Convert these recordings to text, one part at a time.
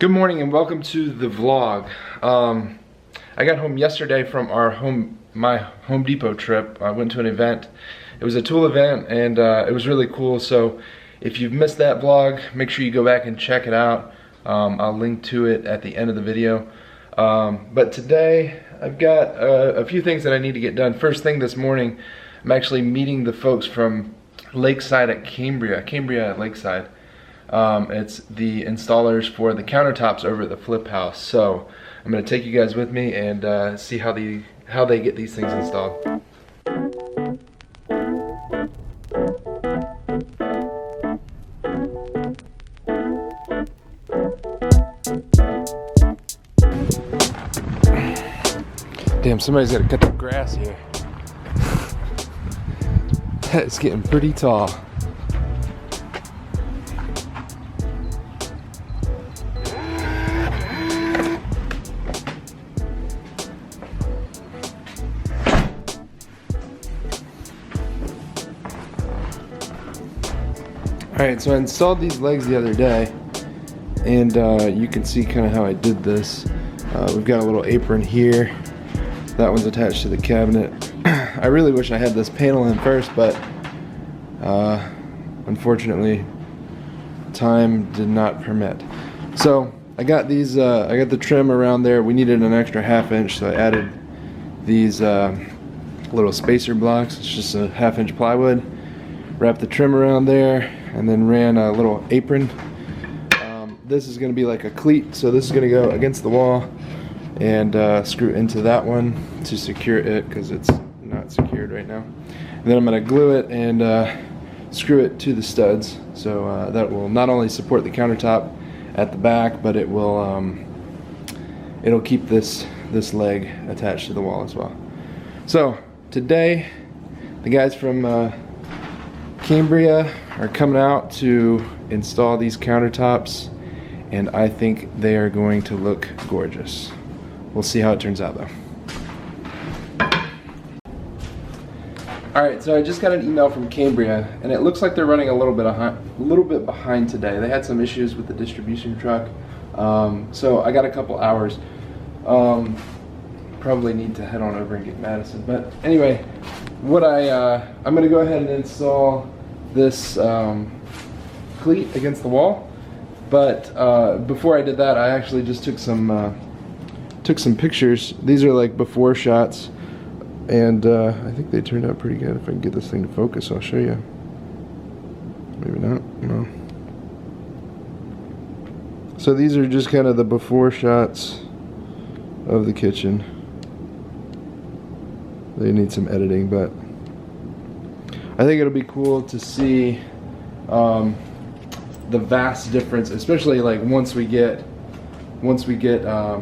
Good morning and welcome to the vlog. I got home yesterday from my Home Depot trip. I went to an event. It was a tool event and it was really cool. So if you've missed that vlog, make sure you go back and check it out. I'll link to it at the end of the video. But today I've got a few things that I need to get done. First thing this morning, I'm actually meeting the folks from Lakeside at Cambria at Lakeside. It's the installers for the countertops over at the Flip House. So I'm going to take you guys with me and see how they get these things installed. Damn, somebody's got to cut the grass here. It's getting pretty tall. Alright, so I installed these legs the other day, and you can see kind of how I did this. We've got a little apron here. That one's attached to the cabinet. I really wish I had this panel in first, but unfortunately time did not permit. So I got these, I got the trim around there. We needed an extra 1/2 inch, so I added these little spacer blocks. It's just a 1/2 inch plywood. Wrapped the trim around there and then ran a little apron. This is going to be like a cleat, so this is going to go against the wall and screw into that one to secure it because it's not secured right now. And then I'm going to glue it and screw it to the studs, so that will not only support the countertop at the back, but it will it'll keep this leg attached to the wall as well. So today the guys from Cambria are coming out to install these countertops, and I think they are going to look gorgeous. We'll see how it turns out though. Alright, so I just got an email from Cambria, and it looks like they're running a little bit behind today. They had some issues with the distribution truck, so I got a couple hours. Probably need to head on over and get Madison, but anyway, what I'm going to go ahead and install this cleat against the wall. But before I did that, I actually just took some pictures. These are like before shots, and I think they turned out pretty good. If I can get this thing to focus, I'll show you. Maybe not. No. So these are just kind of the before shots of the kitchen. They need some editing, but I think it'll be cool to see the vast difference, especially like once we get the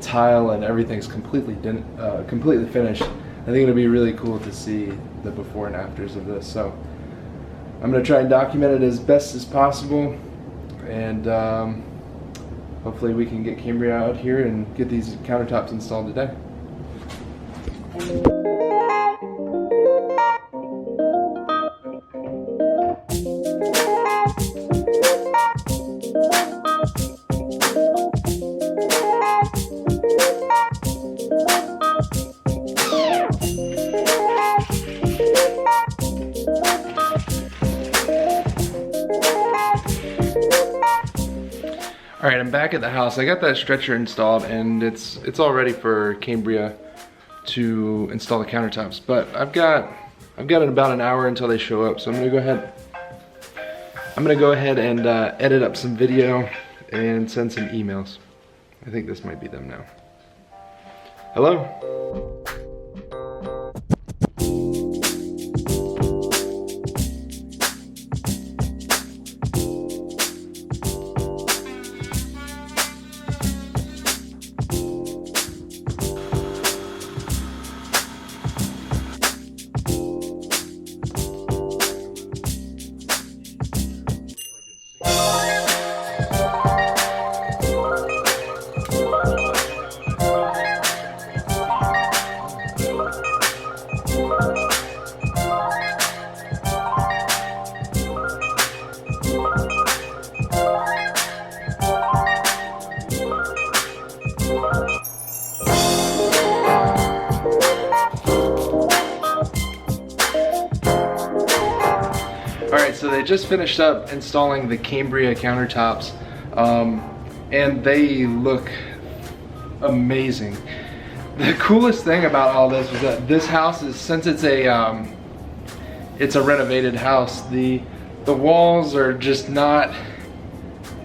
tile and everything's completely finished. I think it'll be really cool to see the before and afters of this. So I'm gonna try and document it as best as possible, and hopefully we can get Cambria out here and get these countertops installed today. Alright, I'm back at the house. I got that stretcher installed, and it's all ready for Cambria to install the countertops. But I've got about an hour until they show up, so I'm gonna go ahead and edit up some video and send some emails. I think this might be them now. Hello? they just finished up installing the Cambria countertops, and they look amazing. The coolest thing about all this was that this house is, since it's a renovated house, the walls are just not,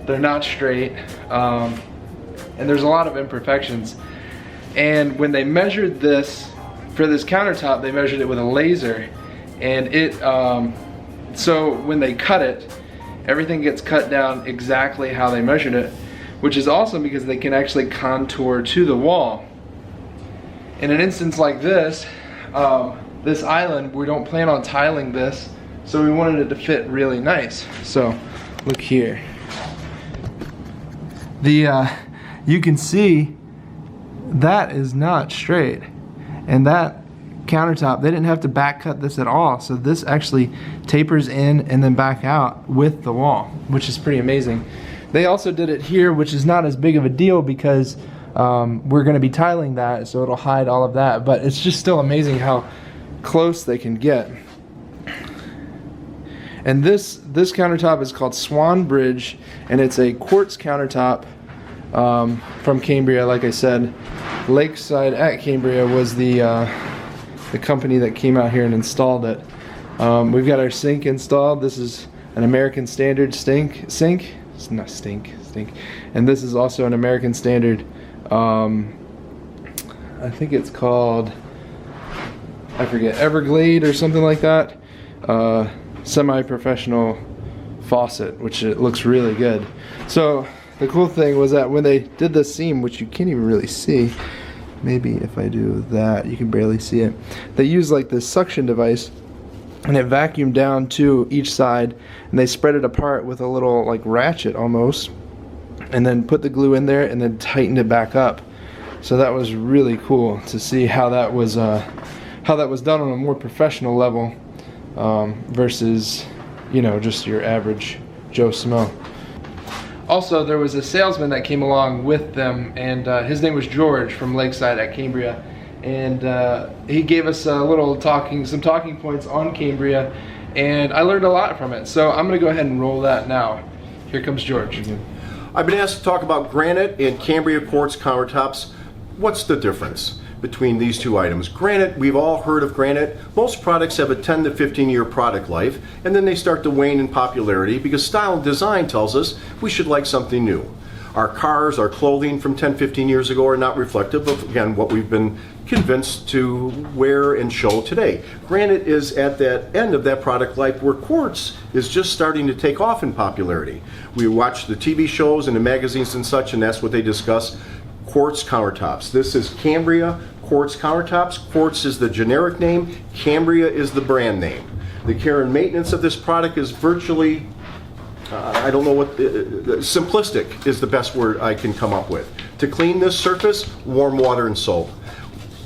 they're not straight, and there's a lot of imperfections. And when they measured this, for this countertop, they measured it with a laser, and it, so when they cut it, everything gets cut down exactly how they measured it, which is awesome because they can actually contour to the wall. In an instance like this, this island, we don't plan on tiling this, so we wanted it to fit really nice. So, look here. You can see that is not straight, and that countertop, they didn't have to back cut this at all, so this actually tapers in and then back out with the wall, which is pretty amazing. They also did it here, which is not as big of a deal because we're going to be tiling that, so it'll hide all of that, but it's just still amazing how close they can get. And this countertop is called Swanbridge, and it's a quartz countertop from Cambria. Like I said, Lakeside at Cambria was the company that came out here and installed it. We've got our sink installed. This is an American Standard sink. It's not stink. And this is also an American Standard, I think it's called, I forget, Everglade or something like that. Semi-professional faucet, which it looks really good. So the cool thing was that when they did the seam, which you can't even really see, maybe if I do that, you can barely see it. They used like this suction device, and it vacuumed down to each side, and they spread it apart with a little like ratchet almost, and then put the glue in there and then tightened it back up. So that was really cool to see how that was done on a more professional level, versus, you know, just your average Joe Smo. Also, there was a salesman that came along with them, and his name was George from Lakeside at Cambria, and he gave us some talking points on Cambria, and I learned a lot from it. So I'm gonna go ahead and roll that now. Here comes George. I've been asked to talk about granite and Cambria quartz countertops. What's the difference between these two items? Granite, we've all heard of granite. Most products have a 10 to 15 year product life, and then they start to wane in popularity because style and design tells us we should like something new. Our cars, our clothing from 10, 15 years ago are not reflective of, again, what we've been convinced to wear and show today. Granite is at that end of that product life where quartz is just starting to take off in popularity. We watch the TV shows and the magazines and such, and that's what they discuss. Quartz countertops. This is Cambria quartz countertops. Quartz is the generic name, Cambria is the brand name. The care and maintenance of this product is virtually, I don't know what, simplistic is the best word I can come up with. To clean this surface, warm water and soap.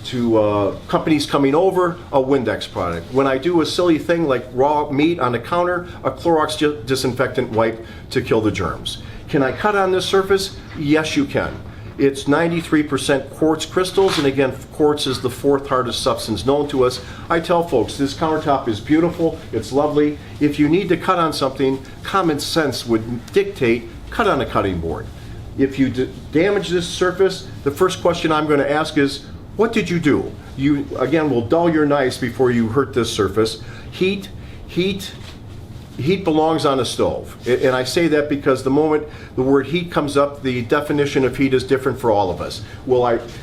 To companies coming over, a Windex product. When I do a silly thing like raw meat on the counter, a Clorox disinfectant wipe to kill the germs. Can I cut on this surface? Yes, you can. It's 93% quartz crystals, and again, quartz is the fourth hardest substance known to us. I tell folks, this countertop is beautiful, it's lovely. If you need to cut on something, common sense would dictate, cut on a cutting board. If you damage this surface, the first question I'm going to ask is, what did you do? You, again, will dull your knives before you hurt this surface. Heat belongs on a stove. And I say that because the moment the word heat comes up, the definition of heat is different for all of us.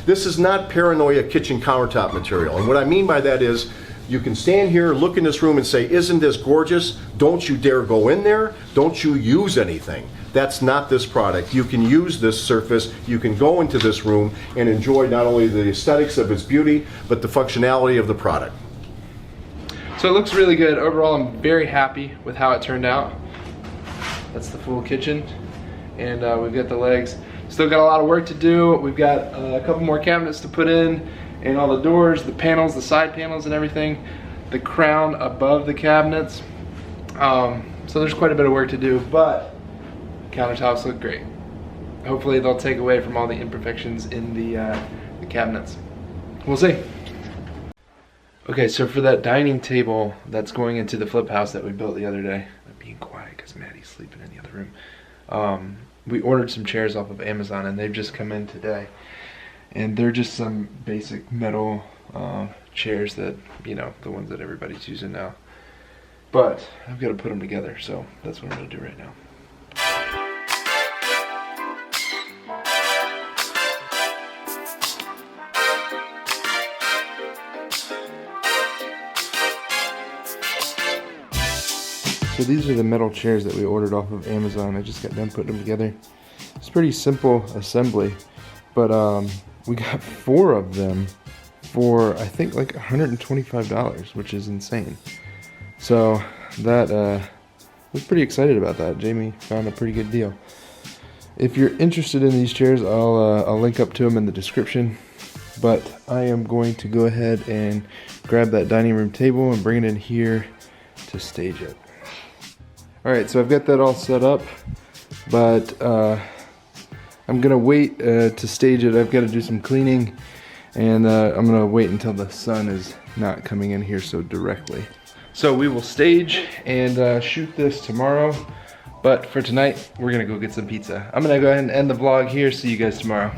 This is not paranoia kitchen countertop material. And what I mean by that is, you can stand here, look in this room and say, isn't this gorgeous? Don't you dare go in there. Don't you use anything. That's not this product. You can use this surface, you can go into this room and enjoy not only the aesthetics of its beauty, but the functionality of the product. So it looks really good. Overall, I'm very happy with how it turned out. That's the full kitchen, and we've got the legs. Still got a lot of work to do. We've got a couple more cabinets to put in, and all the doors, the panels, the side panels and everything, the crown above the cabinets. So there's quite a bit of work to do, but countertops look great. Hopefully they'll take away from all the imperfections in the cabinets. We'll see. Okay, so for that dining table that's going into the flip house that we built the other day, I'm being quiet because Maddie's sleeping in the other room. We ordered some chairs off of Amazon and they've just come in today. And they're just some basic metal chairs that, you know, the ones that everybody's using now. But I've got to put them together, so that's what I'm going to do right now. So these are the metal chairs that we ordered off of Amazon. I just got done putting them together. It's pretty simple assembly, but we got 4 of them for I think like $125, which is insane. So that was pretty excited about that. Jamie found a pretty good deal. If you're interested in these chairs, I'll link up to them in the description. But I am going to go ahead and grab that dining room table and bring it in here to stage it. Alright, so I've got that all set up, but I'm going to wait to stage it. I've got to do some cleaning, and I'm going to wait until the sun is not coming in here so directly. So we will stage and shoot this tomorrow, but for tonight, we're going to go get some pizza. I'm going to go ahead and end the vlog here. See you guys tomorrow.